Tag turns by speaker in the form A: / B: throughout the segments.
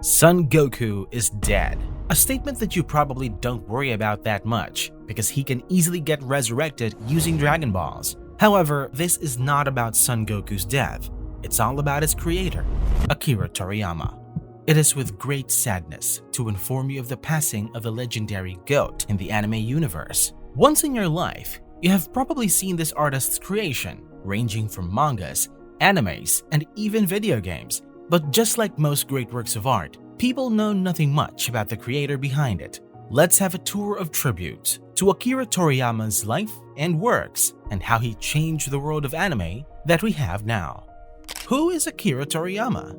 A: Son Goku is dead. A statement that you probably don't worry about that much, because he can easily get resurrected using Dragon Balls. However, this is not about Son Goku's death. It's all about his creator, Akira Toriyama. It is with great sadness to inform you of the passing of the legendary GOAT in the anime universe. Once in your life, you have probably seen this artist's creation, ranging from mangas, animes, and even video games. But just like most great works of art, people know nothing much about the creator behind it. Let's have a tour of tribute to Akira Toriyama's life and works, and how he changed the world of anime that we have now. Who is Akira Toriyama?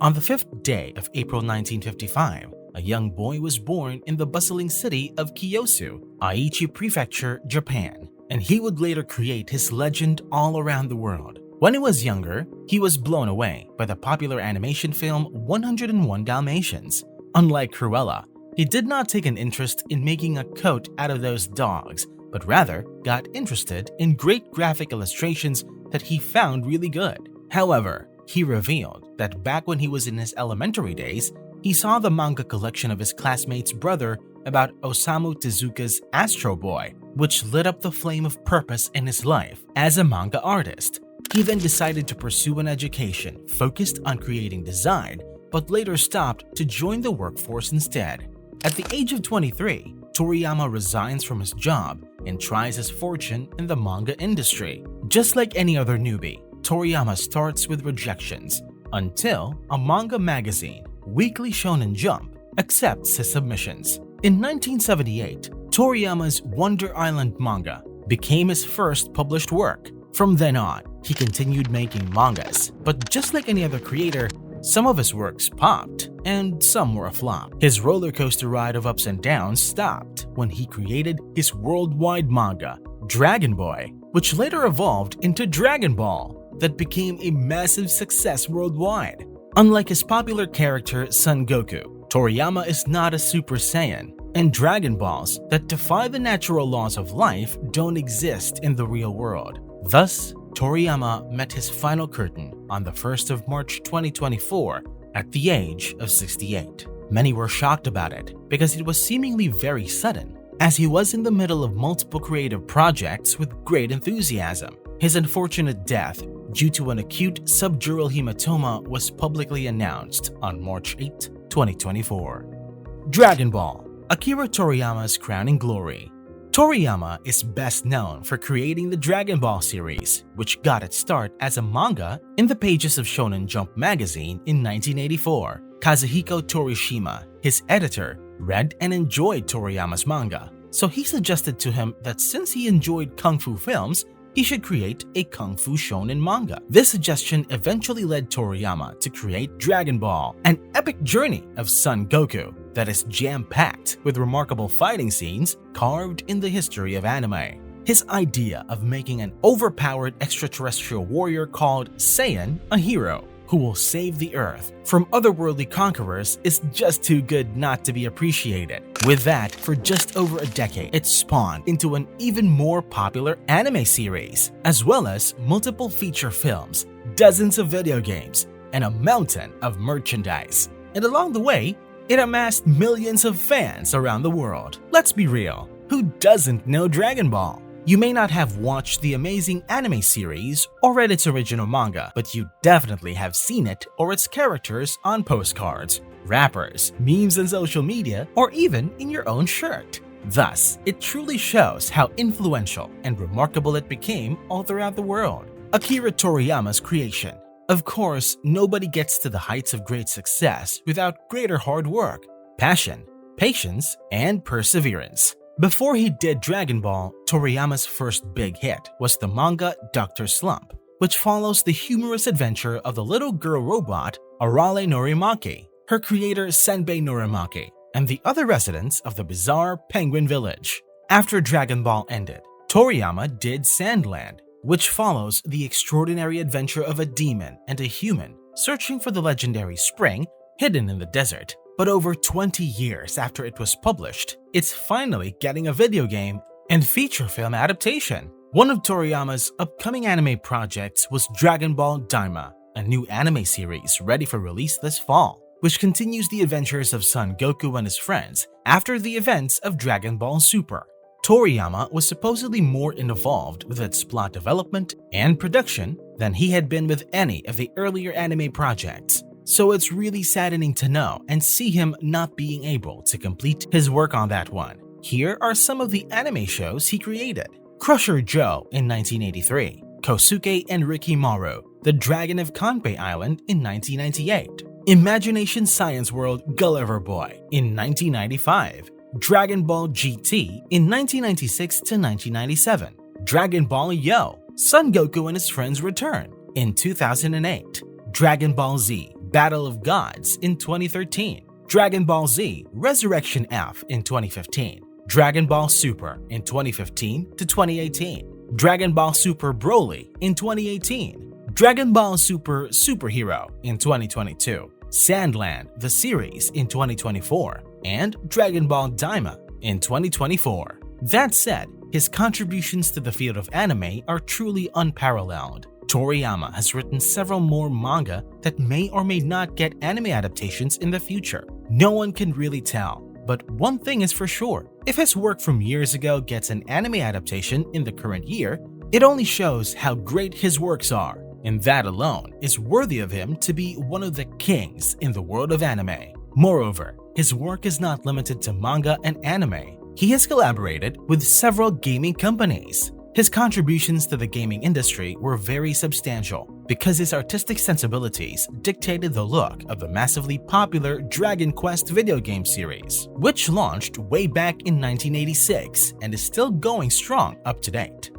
A: On the 5th day of April 1955, a young boy was born in the bustling city of Kiyosu, Aichi Prefecture, Japan, and he would later create his legend all around the world. When he was younger, he was blown away by the popular animation film 101 Dalmatians. Unlike Cruella, he did not take an interest in making a coat out of those dogs, but rather got interested in great graphic illustrations that he found really good. However, he revealed that back when he was in his elementary days, he saw the manga collection of his classmate's brother about Osamu Tezuka's Astro Boy, which lit up the flame of purpose in his life as a manga artist. He then decided to pursue an education focused on creating design, but later stopped to join the workforce instead. At the age of 23, Toriyama resigns from his job and tries his fortune in the manga industry. Just like any other newbie, Toriyama starts with rejections until a manga magazine, Weekly Shonen Jump, accepts his submissions. In 1978, Toriyama's Wonder Island manga became his first published work. From then on, he continued making mangas, but just like any other creator, some of his works popped and some were a flop. His roller coaster ride of ups and downs stopped when he created his worldwide manga, Dragon Boy, which later evolved into Dragon Ball that became a massive success worldwide. Unlike his popular character Son Goku, Toriyama is not a Super Saiyan, and Dragon Balls that defy the natural laws of life don't exist in the real world. Thus, Toriyama met his final curtain on the 1st of March 2024 at the age of 68. Many were shocked about it because it was seemingly very sudden, as he was in the middle of multiple creative projects with great enthusiasm. His unfortunate death due to an acute subdural hematoma was publicly announced on March 8, 2024. Dragon Ball, Akira Toriyama's crowning glory. Toriyama is best known for creating the Dragon Ball series, which got its start as a manga in the pages of Shonen Jump magazine in 1984. Kazuhiko Torishima, his editor, read and enjoyed Toriyama's manga, so he suggested to him that since he enjoyed kung fu films, he should create a kung fu shonen manga. This suggestion eventually led Toriyama to create Dragon Ball, an epic journey of Son Goku that is jam-packed with remarkable fighting scenes carved in the history of anime. His idea of making an overpowered extraterrestrial warrior called Saiyan a hero who will save the Earth from otherworldly conquerors is just too good not to be appreciated. With that, for just over a decade, it spawned into an even more popular anime series, as well as multiple feature films, dozens of video games, and a mountain of merchandise. And along the way, it amassed millions of fans around the world. Let's be real, who doesn't know Dragon Ball? You may not have watched the amazing anime series or read its original manga, but you definitely have seen it or its characters on postcards, wrappers, memes on social media, or even in your own shirt. Thus, it truly shows how influential and remarkable it became all throughout the world. Akira Toriyama's creation. Of course, nobody gets to the heights of great success without greater hard work, passion, patience, and perseverance. Before he did Dragon Ball, Toriyama's first big hit was the manga Dr. Slump, which follows the humorous adventure of the little girl robot Arale Norimaki, her creator Senbei Norimaki, and the other residents of the bizarre Penguin Village. After Dragon Ball ended, Toriyama did Sandland, which follows the extraordinary adventure of a demon and a human searching for the legendary spring hidden in the desert. But over 20 years after it was published, it's finally getting a video game and feature film adaptation. One of Toriyama's upcoming anime projects was Dragon Ball Daima, a new anime series ready for release this fall. which continues the adventures of Son Goku and his friends after the events of Dragon Ball Super. Toriyama was supposedly more involved with its plot development and production than he had been with any of the earlier anime projects, so it's really saddening to know and see him not being able to complete his work on that one. Here are some of the anime shows he created. Crusher Joe in 1983, Kosuke and Rikimaru, The Dragon of Kanpei Island in 1998, Imagination Science World Gulliver Boy in 1995, Dragon Ball GT in 1996 to 1997, Dragon Ball Yo, Son Goku and his friends return in 2008, Dragon Ball Z Battle of Gods in 2013, Dragon Ball Z Resurrection F in 2015, Dragon Ball Super in 2015 to 2018, Dragon Ball Super Broly in 2018, Dragon Ball Super Superhero in 2022, Sandland the series in 2024, and Dragon Ball Daima in 2024. That said, his contributions to the field of anime are truly unparalleled. Toriyama has written several more manga that may or may not get anime adaptations in the future. No one can really tell, but one thing is for sure, if his work from years ago gets an anime adaptation in the current year, it only shows how great his works are, and that alone is worthy of him to be one of the kings in the world of anime. Moreover, his work is not limited to manga and anime. He has collaborated with several gaming companies. His contributions to the gaming industry were very substantial because his artistic sensibilities dictated the look of the massively popular Dragon Quest video game series, which launched way back in 1986 and is still going strong up to date.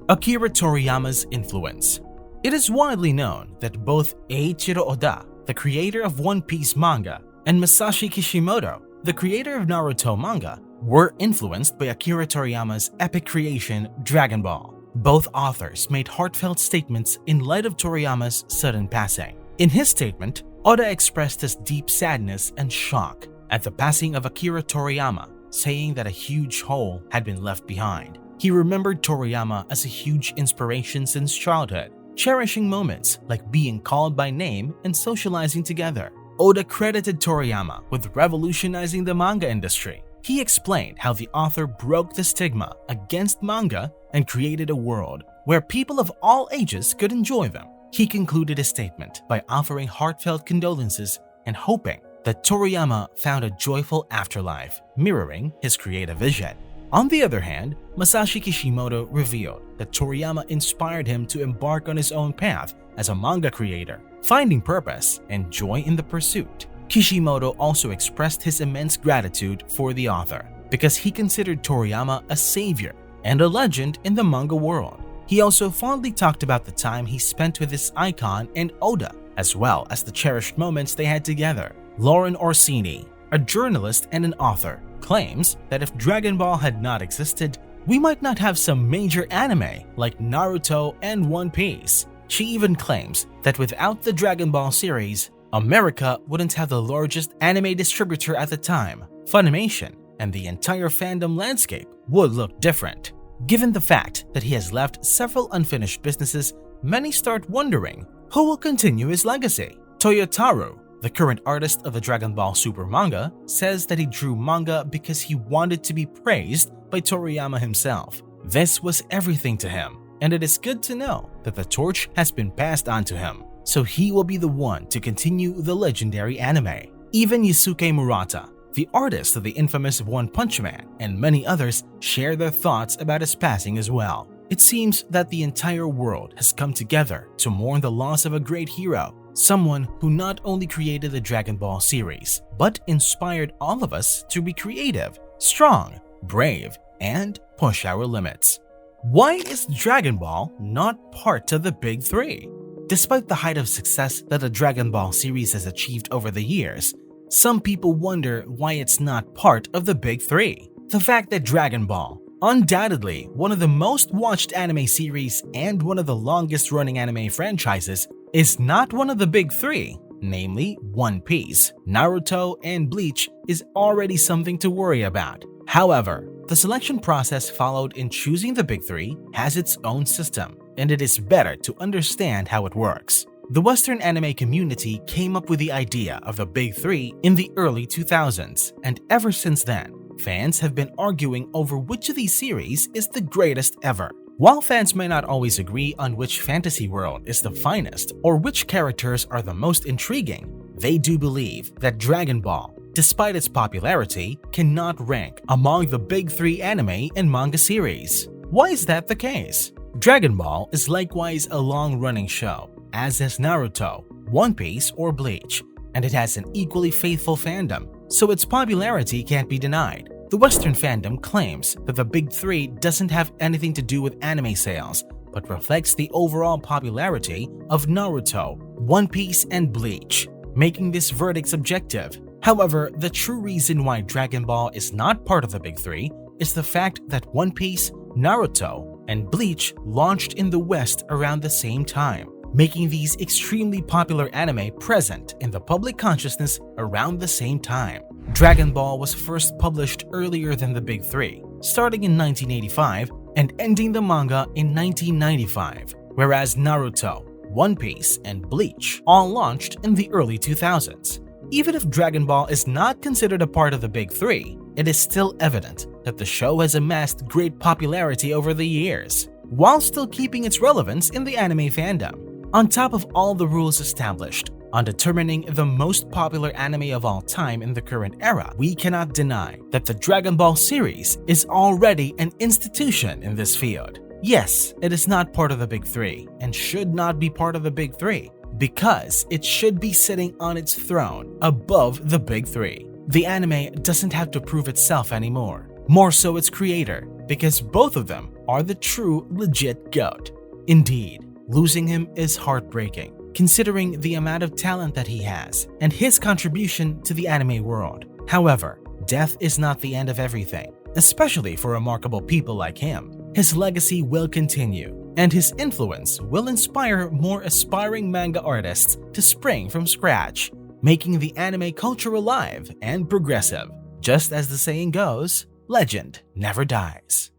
A: Akira Toriyama's influence. It is widely known that both Eiichiro Oda, the creator of One Piece manga, and Masashi Kishimoto, the creator of Naruto manga, were influenced by Akira Toriyama's epic creation Dragon Ball. Both authors made heartfelt statements in light of Toriyama's sudden passing. In his statement, Oda expressed his deep sadness and shock at the passing of Akira Toriyama, saying that a huge hole had been left behind. He remembered Toriyama as a huge inspiration since childhood, cherishing moments like being called by name and socializing together. Oda credited Toriyama with revolutionizing the manga industry. He explained how the author broke the stigma against manga and created a world where people of all ages could enjoy them. He concluded his statement by offering heartfelt condolences and hoping that Toriyama found a joyful afterlife, mirroring his creative vision. On the other hand, Masashi Kishimoto revealed that Toriyama inspired him to embark on his own path as a manga creator, finding purpose and joy in the pursuit. Kishimoto also expressed his immense gratitude for the author because he considered Toriyama a savior and a legend in the manga world. He also fondly talked about the time he spent with his icon and Oda, as well as the cherished moments they had together. Lauren Orsini, a journalist and an author, claims that if Dragon Ball had not existed, we might not have some major anime like Naruto and One Piece. She even claims that without the Dragon Ball series, America wouldn't have the largest anime distributor at the time, Funimation, and the entire fandom landscape would look different. Given the fact that he has left several unfinished businesses, many start wondering who will continue his legacy. Toyotaru, the current artist of the Dragon Ball Super manga, says that he drew manga because he wanted to be praised by Toriyama himself. This was everything to him, and it is good to know that the torch has been passed on to him, so he will be the one to continue the legendary anime. Even Yusuke Murata, the artist of the infamous One Punch Man, and many others share their thoughts about his passing as well. It seems that the entire world has come together to mourn the loss of a great hero, someone who not only created the Dragon Ball series, but inspired all of us to be creative, strong, brave, and push our limits. Why is Dragon Ball not part of the Big Three? Despite the height of success that the Dragon Ball series has achieved over the years, some people wonder why it's not part of the Big Three. The fact that Dragon Ball, undoubtedly one of the most watched anime series and one of the longest running anime franchises, is not one of the Big Three, namely One Piece, Naruto, and Bleach, is already something to worry about. However, the selection process followed in choosing the Big Three has its own system, and it is better to understand how it works. The Western anime community came up with the idea of the Big Three in the early 2000s, and ever since then, fans have been arguing over which of these series is the greatest ever. While fans may not always agree on which fantasy world is the finest or which characters are the most intriguing, they do believe that Dragon Ball, despite its popularity, cannot rank among the Big Three anime and manga series. Why is that the case? Dragon Ball is likewise a long-running show, as is Naruto, One Piece, or Bleach, and it has an equally faithful fandom, so its popularity can't be denied. The Western fandom claims that the Big Three doesn't have anything to do with anime sales, but reflects the overall popularity of Naruto, One Piece, and Bleach, making this verdict subjective. However, the true reason why Dragon Ball is not part of the Big Three is the fact that One Piece, Naruto, and Bleach launched in the West around the same time, making these extremely popular anime present in the public consciousness around the same time. Dragon Ball was first published earlier than the Big Three, starting in 1985 and ending the manga in 1995, whereas Naruto, One Piece, and Bleach all launched in the early 2000s. Even if Dragon Ball is not considered a part of the Big Three, it is still evident that the show has amassed great popularity over the years, while still keeping its relevance in the anime fandom. On top of all the rules established on determining the most popular anime of all time in the current era, we cannot deny that the Dragon Ball series is already an institution in this field. Yes, it is not part of the Big Three and should not be part of the Big Three, because it should be sitting on its throne above the Big Three. The anime doesn't have to prove itself anymore, more so its creator, because both of them are the true legit GOAT. Indeed, losing him is heartbreaking, considering the amount of talent that he has and his contribution to the anime world. However, death is not the end of everything, especially for remarkable people like him. His legacy will continue, and his influence will inspire more aspiring manga artists to spring from scratch, making the anime culture alive and progressive. Just as the saying goes, legend never dies.